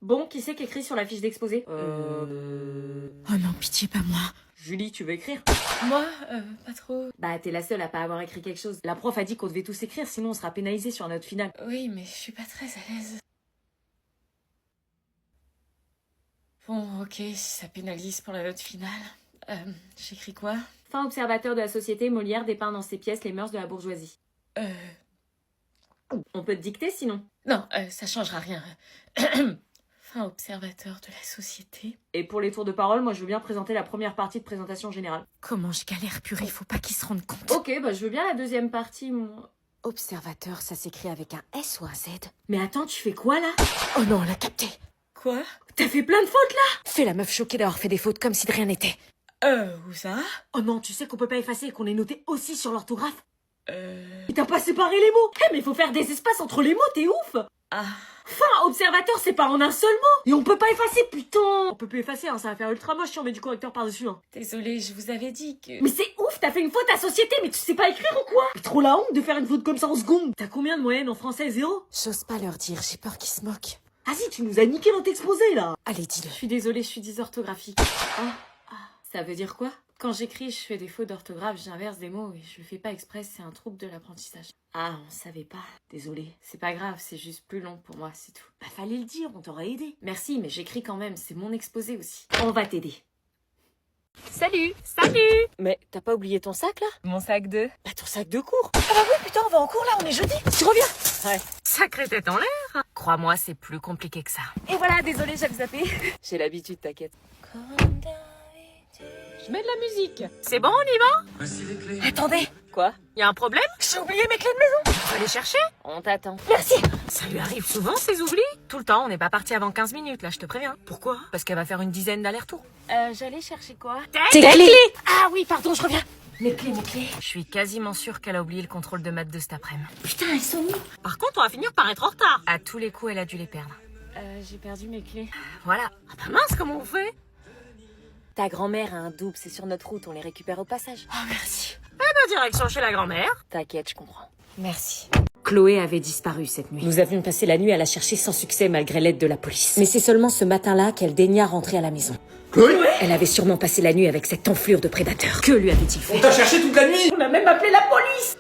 Bon, qui c'est qui écrit sur la fiche d'exposé Oh non, pitié, pas moi. Julie, tu veux écrire? Moi, pas trop. Bah, t'es la seule à pas avoir écrit quelque chose. La prof a dit qu'on devait tous écrire, sinon on sera pénalisé sur notre finale. Oui, mais je suis pas très à l'aise. Bon, ok, si ça pénalise pour la note finale. J'écris quoi? Fin observateur de la société, Molière dépeint dans ses pièces les mœurs de la bourgeoisie. On peut te dicter sinon. Non, ça changera rien. Fin observateur de la société. Et pour les tours de parole, moi je veux bien présenter la première partie de présentation générale. Comment je galère, purée, faut pas qu'ils se rendent compte. Ok, bah je veux bien la deuxième partie, moi. Observateur, ça s'écrit avec un S ou un Z? Mais attends, tu fais quoi là? Oh non, on l'a capté. Quoi? T'as fait plein de fautes là? Fais la meuf choquée d'avoir fait des fautes comme si de rien n'était. Où ça? Oh non, tu sais qu'on peut pas effacer et qu'on est noté aussi sur l'orthographe? Et t'as pas séparé les mots? Eh mais il faut faire des espaces entre les mots, t'es ouf! Ah. Fin observateur, c'est pas en un seul mot! Et on peut pas effacer, putain! On peut plus effacer, hein, ça va faire ultra moche si on met du correcteur par-dessus, hein. Désolée, je vous avais dit que... Mais c'est ouf, t'as fait une faute à société, mais tu sais pas écrire ou quoi? C'est trop la honte de faire une faute comme ça en seconde! T'as combien de moyenne en français? 0? J'ose pas leur dire, j'ai peur qu'ils se moquent. Vas-y, tu nous as niqué notre exposé, là! Allez, dis-le. Je suis désolée, je suis dysorthographique. Ça veut dire quoi? Quand j'écris, je fais des fautes d'orthographe, j'inverse des mots et je le fais pas exprès, c'est un trouble de l'apprentissage. Ah, on savait pas. Désolée. C'est pas grave, c'est juste plus long pour moi, c'est tout. Bah fallait le dire, on t'aurait aidé. Merci, mais j'écris quand même, c'est mon exposé aussi. On va t'aider. Salut! Salut! Mais t'as pas oublié ton sac, là? Mon sac de... Bah ton sac de cours. Ah bah oui, putain, on va en cours, là, on est jeudi. Tu reviens? Ouais. Sacrée tête en l'air! Crois-moi, c'est plus compliqué que ça. Et voilà, désolée, j'avais zappé. J'ai l'habitude, t'inquiète. Je mets de la musique. C'est bon, on y va? Voici les clés. Attendez. Quoi? Y a un problème? J'ai oublié mes clés de maison. Faut les chercher? On t'attend. Merci! Ça lui arrive souvent, ces oublis? Tout le temps, on n'est pas parti avant 15 minutes, là, je te préviens. Pourquoi? Parce qu'elle va faire une dizaine d'allers-retours. J'allais chercher quoi? Tes clés. Ah oui, pardon, je reviens. Mes clés. Je suis quasiment sûre qu'elle a oublié le contrôle de maths de cet après-midi. Putain, elles sont où? Par contre, on va finir par être en retard. À tous les coups, elle a dû les perdre. J'ai perdu mes clés. Voilà. Ah bah mince, comment on fait? Ta grand-mère a un double, c'est sur notre route, on les récupère au passage. Oh, merci. Eh ben, direction chez la grand-mère. T'inquiète, je comprends. Merci. Chloé avait disparu cette nuit. Nous avions passé la nuit à la chercher sans succès malgré l'aide de la police. Mais c'est seulement ce matin-là qu'elle daigna rentrer à la maison. Chloé, Elle avait sûrement passé la nuit avec cette enflure de prédateur. Que lui avait-il on fait? t'a cherché toute la nuit. On a même appelé la police!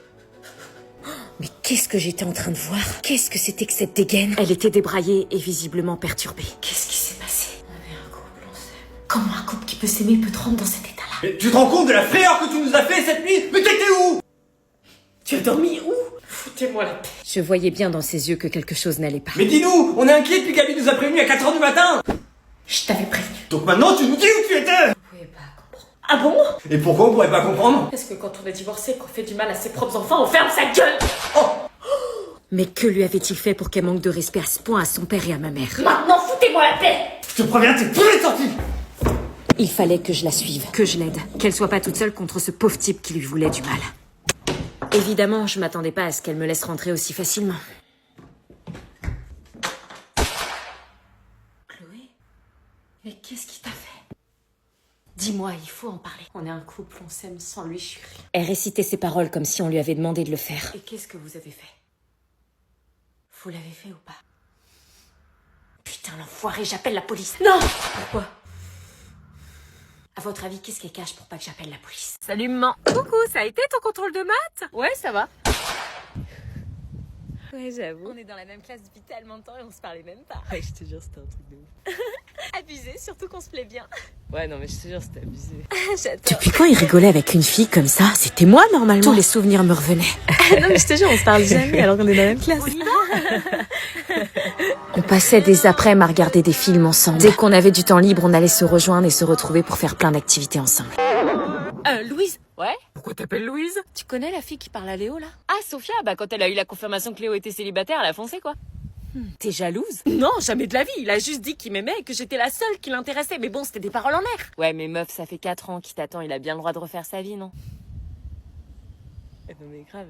Mais qu'est-ce que j'étais en train de voir? Qu'est-ce que c'était que cette dégaine? Elle était débraillée et visiblement perturbée. Qu'est-ce qui s'est passé? Comment un couple qui peut s'aimer peut te rendre dans cet état-là? Mais tu te rends compte de la frayeur que tu nous as fait cette nuit? Mais t'étais où? Tu as dormi où? Foutez-moi la paix. Je voyais bien dans ses yeux que quelque chose n'allait pas. Mais dis-nous, on est inquiets depuis qu'Abby nous a prévenus à 4h du matin. Je t'avais prévenu. Donc maintenant tu nous dis où tu étais. Vous pouvez pas comprendre. Ah bon? Et pourquoi on pourrait pas comprendre? Parce que quand on est divorcé, qu'on fait du mal à ses propres enfants, on ferme sa gueule! Mais que lui avait-il fait pour qu'elle manque de respect à ce point à son père et à ma mère? Maintenant, foutez-moi la paix! Je te préviens, t'es plus sorti. Il fallait que je la suive, que je l'aide, qu'elle soit pas toute seule contre ce pauvre type qui lui voulait du mal. Évidemment, je m'attendais pas à ce qu'elle me laisse rentrer aussi facilement. Chloé? Mais qu'est-ce qui t'a fait? Dis-moi, il faut en parler. On est un couple, on s'aime sans lui, chérie. Elle récitait ses paroles comme si on lui avait demandé de le faire. Et qu'est-ce que vous avez fait? Vous l'avez fait ou pas? Putain, l'enfoiré, j'appelle la police. Non! Pourquoi? À votre avis, qu'est-ce qu'elle cache pour pas que j'appelle la police? Salut, maman. Coucou, ça a été ton contrôle de maths? Ouais, ça va. Ouais, j'avoue. On est dans la même classe depuis tellement de temps et on se parlait même pas. Ouais, je te jure, c'était un truc de ouf. Abusé, surtout qu'on se plaît bien. Ouais, non, mais je te jure, c'était abusé. J'adore. Depuis quand il rigolait avec une fille comme ça? C'était moi, normalement. Tous les souvenirs me revenaient. Non, mais je te jure, on se parle jamais alors qu'on est dans la même classe. On passait des après-midi à regarder des films ensemble. Dès qu'on avait du temps libre, on allait se rejoindre et se retrouver pour faire plein d'activités ensemble. Louise? Ouais? Pourquoi t'appelles Louise? Tu connais la fille qui parle à Léo, là? Ah, Sophia, bah quand elle a eu la confirmation que Léo était célibataire, elle a foncé, quoi. T'es jalouse? Non, jamais de la vie. Il a juste dit qu'il m'aimait et que j'étais la seule qui l'intéressait. Mais bon, c'était des paroles en l'air. Ouais, mais meuf, ça fait 4 ans qu'il t'attend, il a bien le droit de refaire sa vie, non? Non, mais grave.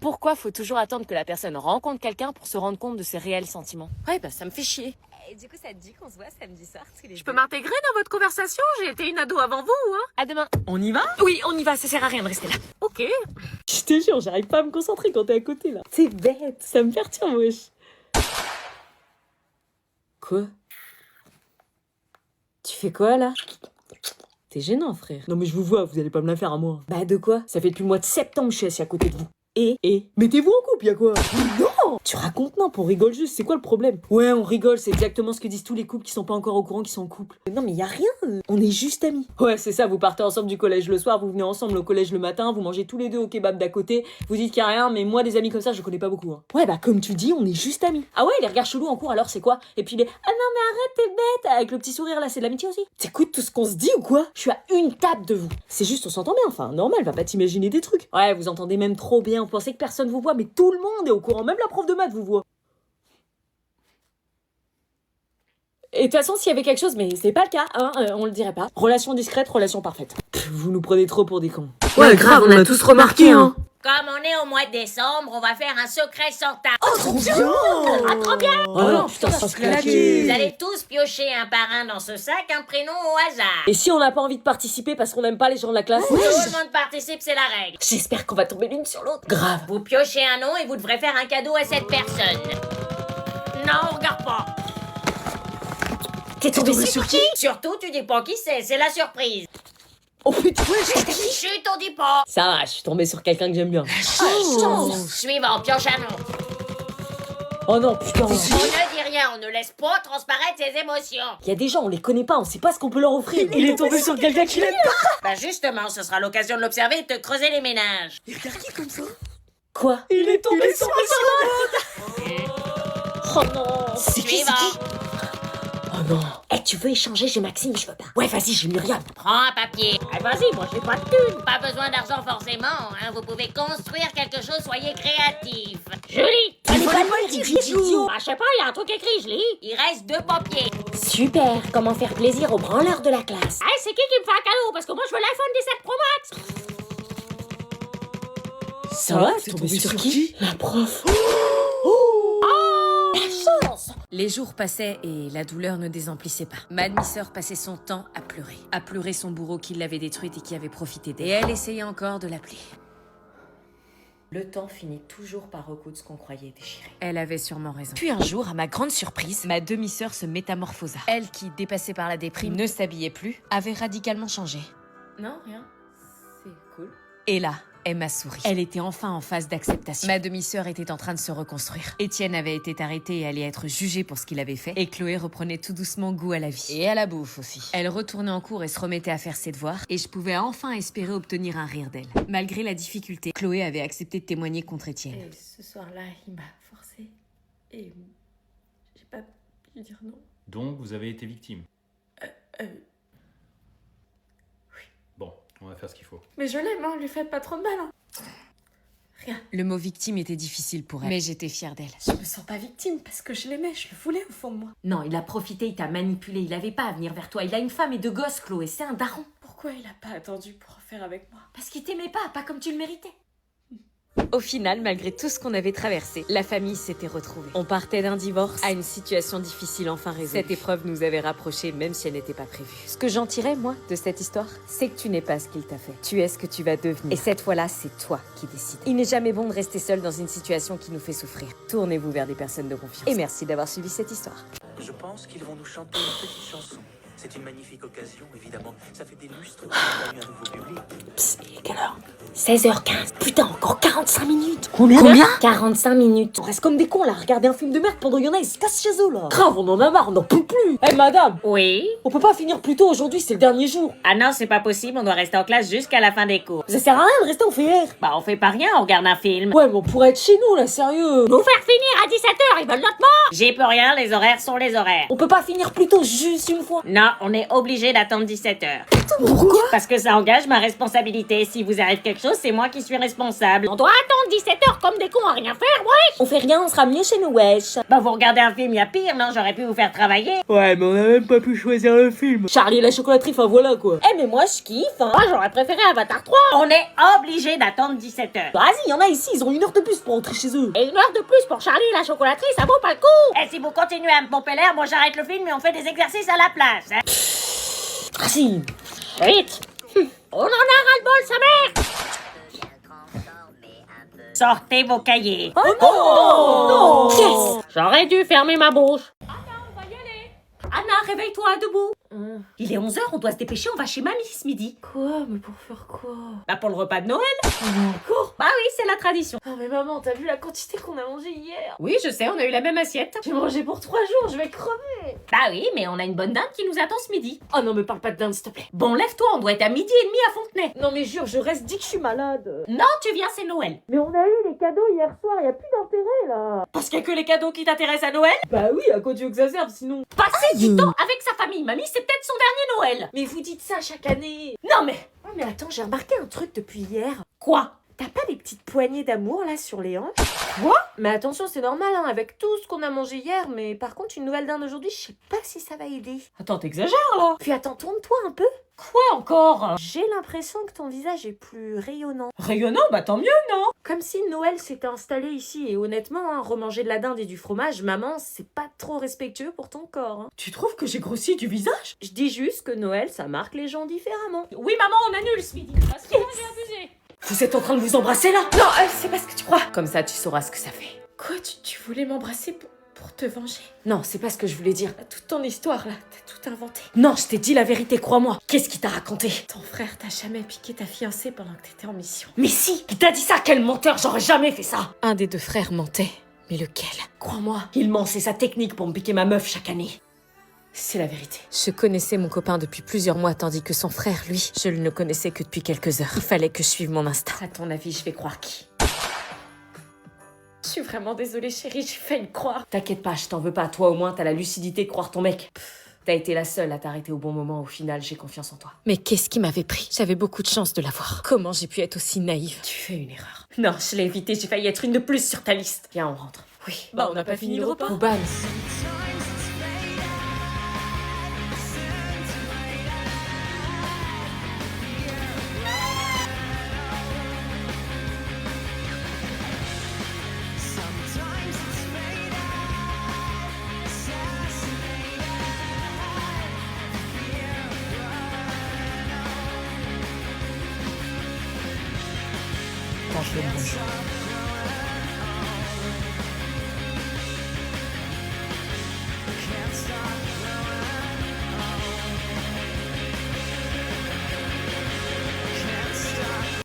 Pourquoi faut toujours attendre que la personne rencontre quelqu'un pour se rendre compte de ses réels sentiments? Ouais, bah ça me fait chier. Et du coup, ça te dit qu'on se voit samedi soir tous les Je peux m'intégrer dans votre conversation? J'ai été une ado avant vous, hein? À demain. On y va? Oui, on y va, ça sert à rien de rester là. Ok. Je te jure, j'arrive pas à me concentrer quand t'es à côté, là. C'est bête, ça me perturbe, wesh. Quoi? Tu fais quoi, là? T'es gênant, frère. Non mais je vous vois, vous allez pas me la faire à moi. Bah, de quoi? Ça fait depuis le mois de septembre que je suis assis à côté de vous. Et mettez-vous en couple, y'a quoi? Non! Tu racontes, non, on rigole juste, c'est quoi le problème? Ouais, on rigole, c'est exactement ce que disent tous les couples qui sont pas encore au courant qu'ils sont en couple. Non, mais y a rien, on est juste amis. Ouais, c'est ça, vous partez ensemble du collège le soir, vous venez ensemble au collège le matin, vous mangez tous les deux au kebab d'à côté, vous dites qu'il y a rien, mais moi des amis comme ça, je connais pas beaucoup. Hein. Ouais, bah, comme tu dis, on est juste amis. Ah ouais, les regards chelous en cours, alors c'est quoi? Et puis les ah non mais arrête, t'es bête, avec le petit sourire là, c'est de l'amitié aussi. T'écoutes tout ce qu'on se dit ou quoi? Je suis à une table de vous. C'est juste, on s'entend bien, enfin, normal, va pas t'imaginer des trucs. Ouais, vous entendez même trop bien, vous pensez que personne vous voit, mais tout le monde est au courant, même la prof de maths vous voit. Et de toute façon, s'il y avait quelque chose, mais c'est pas le cas, hein, on le dirait pas. Relation discrète, relation parfaite. Pff, vous nous prenez trop pour des cons. Ouais, grave, on a tous remarqué, hein. Comme on est au mois de décembre, on va faire un secret Santa. Trop bien! Ah, trop bien! Oh non, putain, ça se claquer. Vous allez tous piocher un par un dans ce sac un prénom au hasard. Et si on n'a pas envie de participer parce qu'on n'aime pas les gens de la classe? Tout le monde participe, c'est la règle. J'espère qu'on va tomber l'une sur l'autre. Grave. Vous piochez un nom et vous devrez faire un cadeau à cette personne. Non, regarde pas. T'es tombé sur qui? Surtout, tu dis pas qui c'est la surprise. Oh putain, Chut, on dit pas. ça va, je suis tombé sur quelqu'un que j'aime bien. Suivant, pioche un nom. Oh non, putain. On ne dit rien, on ne laisse pas transparaître ses émotions. Il y a des gens, on les connaît pas, on sait pas ce qu'on peut leur offrir. Il est tombé sur quelqu'un qu'il aime pas. Bah justement, ce sera l'occasion de l'observer et de te creuser les ménages. Quoi? Il est tombé sur Oh non! C'est qui? Suivant. Oh non. Eh, tu veux échanger? J'ai Maxime, je veux pas. Ouais, vas-y, j'ai Myriam. Prends un papier. Ah, vas-y, moi j'ai pas de thune. Pas besoin d'argent forcément, hein. Vous pouvez construire quelque chose, soyez créatif. Julie, Il fallait pas le dire, idiot! je sais pas, il y a un truc écrit, je lis. Il reste 2 papiers. Super! Comment faire plaisir aux branleurs de la classe? Ah, c'est qui me fait un cadeau? Parce que moi je veux l'iPhone 17 Pro Max. Ça va, t'es tombé sur qui? La prof. Les jours passaient et la douleur ne désemplissait pas. Ma demi-sœur passait son temps à pleurer son bourreau qui l'avait détruite et qui avait profité d'elle. Et elle essayait encore de l'appeler. Le temps finit toujours par recoudre ce qu'on croyait déchiré. Elle avait sûrement raison. Puis un jour, à ma grande surprise, ma demi-sœur se métamorphosa. Elle qui, dépassée par la déprime, ne s'habillait plus, avait radicalement changé. Non, rien. C'est cool. Et là, elle m'a souri. Elle était enfin en phase d'acceptation. Ma demi-sœur était en train de se reconstruire. Étienne avait été arrêté et allait être jugé pour ce qu'il avait fait. Et Chloé reprenait tout doucement goût à la vie. Et à la bouffe aussi. Elle retournait en cours et se remettait à faire ses devoirs. Et je pouvais enfin espérer obtenir un rire d'elle. Malgré la difficulté, Chloé avait accepté de témoigner contre Étienne. Et ce soir-là, il m'a forcé. Et j'ai pas pu dire non. Donc, vous avez été victime. Bon, on va faire ce qu'il faut. Mais je l'aime, hein, lui faites pas trop de mal, hein. Rien. Le mot victime était difficile pour elle. Mais j'étais fière d'elle. Je me sens pas victime parce que je l'aimais, je le voulais au fond de moi. Non, il a profité, il t'a manipulé, il avait pas à venir vers toi. Il a une femme et 2 gosses, Chloé, c'est un daron. Pourquoi il a pas attendu pour en faire avec moi? Parce qu'il t'aimait pas comme tu le méritais. Au final, malgré tout ce qu'on avait traversé, la famille s'était retrouvée. On partait d'un divorce à une situation difficile enfin résolue. Cette épreuve nous avait rapprochés même si elle n'était pas prévue. Ce que j'en tirais, moi, de cette histoire, c'est que tu n'es pas ce qu'il t'a fait. Tu es ce que tu vas devenir. Et cette fois-là, c'est toi qui décides. Il n'est jamais bon de rester seul dans une situation qui nous fait souffrir. Tournez-vous vers des personnes de confiance. Et merci d'avoir suivi cette histoire. Je pense qu'ils vont nous chanter une petite chanson. C'est une magnifique occasion, évidemment. Ça fait des lustres qu'on a eu un nouveau public. Psst, il est quelle heure? 16h15. Putain, encore 45 minutes. Combien? 45 minutes. On reste comme des cons là, regarder un film de merde pendant qu'il y en a, ils se cassent chez eux là. Grave, on en a marre, on n'en peut plus. Eh madame, Oui? on peut pas finir plus tôt aujourd'hui, c'est le dernier jour. Ah non, c'est pas possible, on doit rester en classe jusqu'à la fin des cours. Ça sert à rien de rester en VR. Bah on fait pas rien, on regarde un film. Ouais, mais on pourrait être chez nous là, sérieux. Nous faire finir à 17h, ils veulent notre mort. J'y peux rien, les horaires sont les horaires. On peut pas finir plus tôt, juste une fois. Non, on est obligé d'attendre 17h. Pourquoi? Parce que ça engage ma responsabilité. Si vous arrive quelque chose, c'est moi qui suis responsable. On doit attendre 17h comme des cons à rien faire, ouais. On fait rien, on sera mieux chez nous, wesh. Bah vous regardez un film, y a pire, non? J'aurais pu vous faire travailler. Ouais, mais on a même pas pu choisir le film. Charlie et la chocolaterie, enfin voilà quoi. Eh, mais moi je kiffe, hein. Moi j'aurais préféré Avatar 3. On est obligé d'attendre 17h. Vas-y, y en a ici, ils ont 1 heure de plus pour rentrer chez eux. Et 1 heure de plus pour Charlie et la chocolaterie, ça vaut pas le coup. Et si vous continuez à me pomper l'air, moi j'arrête le film et on fait des exercices à la place. Hein. Vas-y. Vite. On en a ras-le-bol, sa mère. Sortez vos cahiers. Oh non. J'aurais dû fermer ma bouche. Anna, réveille-toi, debout. Il est 11h, on doit se dépêcher, on va chez mamie ce midi. Quoi? Mais pour faire quoi? Bah pour le repas de Noël. Encore? Bah oui, c'est la tradition. Oh mais maman, t'as vu la quantité qu'on a mangé hier? Oui, je sais, on a eu la même assiette. J'ai mangé pour 3 jours, je vais crever. Bah oui, mais on a une bonne dinde qui nous attend ce midi. Oh non mais parle pas de dinde s'il te plaît. Bon, lève-toi, on doit être à 12h30 à Fontenay. Non mais jure, je reste dit que je suis malade. Non, tu viens, c'est Noël. Mais on a eu les cadeaux hier soir, y a plus d'intérêt là. Parce qu'il y a que les cadeaux qui t'intéressent à Noël. Bah oui, à quoi tu veux que ça serve sinon? Passer du temps avec sa famille, mamie, c'est peut-être son dernier Noël. Mais vous dites ça chaque année. Non mais, Oh mais attends, j'ai remarqué un truc depuis hier. quoi? T'as pas des petites poignées d'amour là sur les hanches? Quoi? Mais attention, c'est normal hein, avec tout ce qu'on a mangé hier, mais par contre une nouvelle dinde aujourd'hui, je sais pas si ça va aider. Attends, t'exagères là. Puis attends, tourne-toi un peu. Quoi encore? J'ai l'impression que ton visage est plus rayonnant. Rayonnant, bah tant mieux, non? Comme si Noël s'était installé ici, et honnêtement, hein, remanger de la dinde et du fromage, maman, c'est pas trop respectueux pour ton corps. Hein. Tu trouves que j'ai grossi du visage? Je dis juste que Noël, ça marque les gens différemment. Oui, maman, on annule ce midi. Parce que là, j'ai abusé. Vous êtes en train de vous embrasser là? Non, c'est pas ce que tu crois. Comme ça, tu sauras ce que ça fait. Quoi, tu voulais m'embrasser pour te venger? Non, c'est pas ce que je voulais dire. Toute ton histoire là, t'as tout inventé. Non, je t'ai dit la vérité, crois-moi. Qu'est-ce qu'il t'a raconté? Ton frère t'a jamais piqué ta fiancée pendant que t'étais en mission. Mais si, il t'a dit ça, quel menteur, j'aurais jamais fait ça. Un des 2 frères mentait. Mais lequel? Crois-moi, il ment, c'est sa technique pour me piquer ma meuf chaque année. C'est la vérité. Je connaissais mon copain depuis plusieurs mois, tandis que son frère, lui, je ne le connaissais que depuis quelques heures. Il fallait que je suive mon instinct. À ton avis, je vais croire qui? Je suis vraiment désolée, chérie, j'ai failli croire. T'inquiète pas, je t'en veux pas. Toi, au moins, t'as la lucidité de croire ton mec. T'as été la seule à t'arrêter au bon moment. Au final, j'ai confiance en toi. Mais qu'est-ce qui m'avait pris? J'avais beaucoup de chance de l'avoir. Comment j'ai pu être aussi naïve? Tu fais une erreur. Non, je l'ai évité, j'ai failli être une de plus sur ta liste. Viens, on rentre. Oui. Bah, on n'a pas fini le repas. Bouban.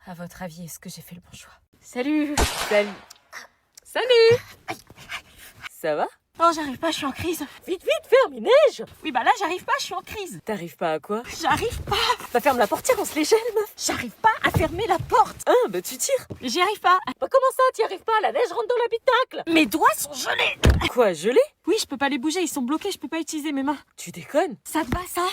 À votre avis, est-ce que j'ai fait le bon choix? Salut. Salut. Ça va? Oh, j'arrive pas, je suis en crise. Vite, ferme, il neige. Oui, bah là, j'arrive pas, je suis en crise. T'arrives pas à quoi? J'arrive pas. Bah ferme la portière, on se les gèle, meuf. J'arrive pas à fermer la porte. Hein, bah tu tires. J'y arrive pas. Bah comment ça, t'y arrives pas? La neige rentre dans l'habitacle. Mes doigts sont gelés. Quoi, gelé? Oui, je peux pas les bouger, ils sont bloqués, je peux pas utiliser mes mains. Tu déconnes? Ça te va, ça?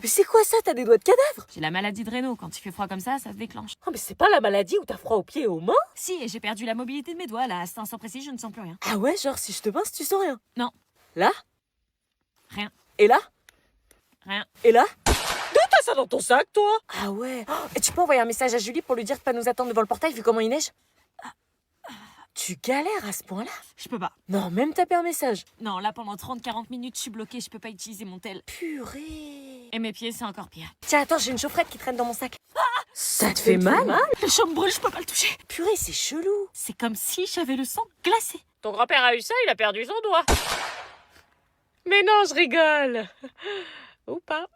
Mais c'est quoi ça? T'as des doigts de cadavre? J'ai la maladie de Raynaud. Quand il fait froid comme ça se déclenche. Oh mais c'est pas la maladie où t'as froid aux pieds et aux mains? Si, et j'ai perdu la mobilité de mes doigts. Là, à cet instant précis, je ne sens plus rien. Ah ouais, genre si je te pince, tu sens rien? Non. Là? Rien. Et là? Rien. Et là? D'où t'as ça dans ton sac, toi? Ah ouais. Oh, et tu peux envoyer un message à Julie pour lui dire de pas nous attendre devant le portail vu comment il neige? Tu galères à ce point-là? Je peux pas. Non, même taper un message. Non, là, pendant 30-40 minutes, je suis bloquée, je peux pas utiliser mon tel. Purée. Et mes pieds, c'est encore pire. Tiens, attends, j'ai une chaufferette qui traîne dans mon sac. Ça te fait mal? Le chaud me brûle, je peux pas le toucher. Purée, c'est chelou. C'est comme si j'avais le sang glacé. Ton grand-père a eu ça, il a perdu son doigt. Mais non, je rigole. Ou pas.